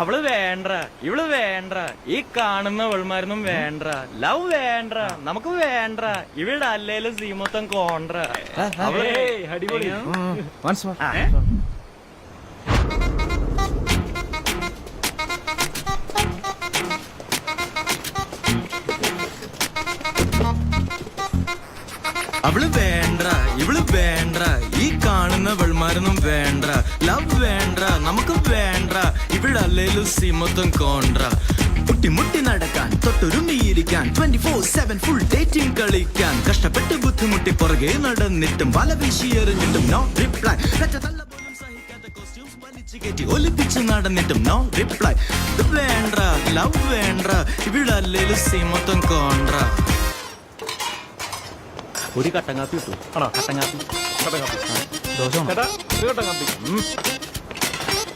അവള് വേണ്ട, ഇവള് വേണ്ട, ഈ കാണുന്ന അവൾമാരൊന്നും വേണ്ട, ലവ് വേണ്ട, നമുക്ക് വേണ്ട, ഇവിടെ അല്ലേലും സീമൊത്തം കോണ്ട. അടിപൊളി. അവള് വേണ്ട, ഇവള് വേണ്ട, ഈ കാണുന്ന വെൾമാരൊന്നും വേണ്ട, ലവ് വേണ്ട, നമുക്ക് വേണ്ട, ഇവിടെ അല്ലേലും സീമൊത്തം കോണ്ട. മുട്ടി മുട്ടി നടക്കാൻ, തൊട്ടുരുമ്മിയിരിക്കാൻ, 24/7 ഫുൾ ഡേറ്റിംഗ് കളിക്കാൻ, കഷ്ടപ്പെട്ട് ബുദ്ധിമുട്ടി പുറകെ നടന്നിട്ടും വല വീശി എറിഞ്ഞിട്ടും നോ റിപ്ലൈ. പോലും സഹിക്കാത്ത കോസ്റ്റ്യൂംസ് വലിച്ചു കയറ്റി ഒലിപ്പിച്ച് നടന്നിട്ടും നോ റിപ്ലൈ. ഇത് വേണ്ട, ലവ് വേണ്ട, ഇവിടെ അല്ലേലും സീമൊത്തം കോണ്ട. ഒരു കട്ടൻ കാപ്പി കിട്ടു. ആണോ? കട്ടൻ കാപ്പി കട്ടൻ കാപ്പി. ദോശ ചേട്ടാ ഒരു കട്ടൻ കാപ്പി.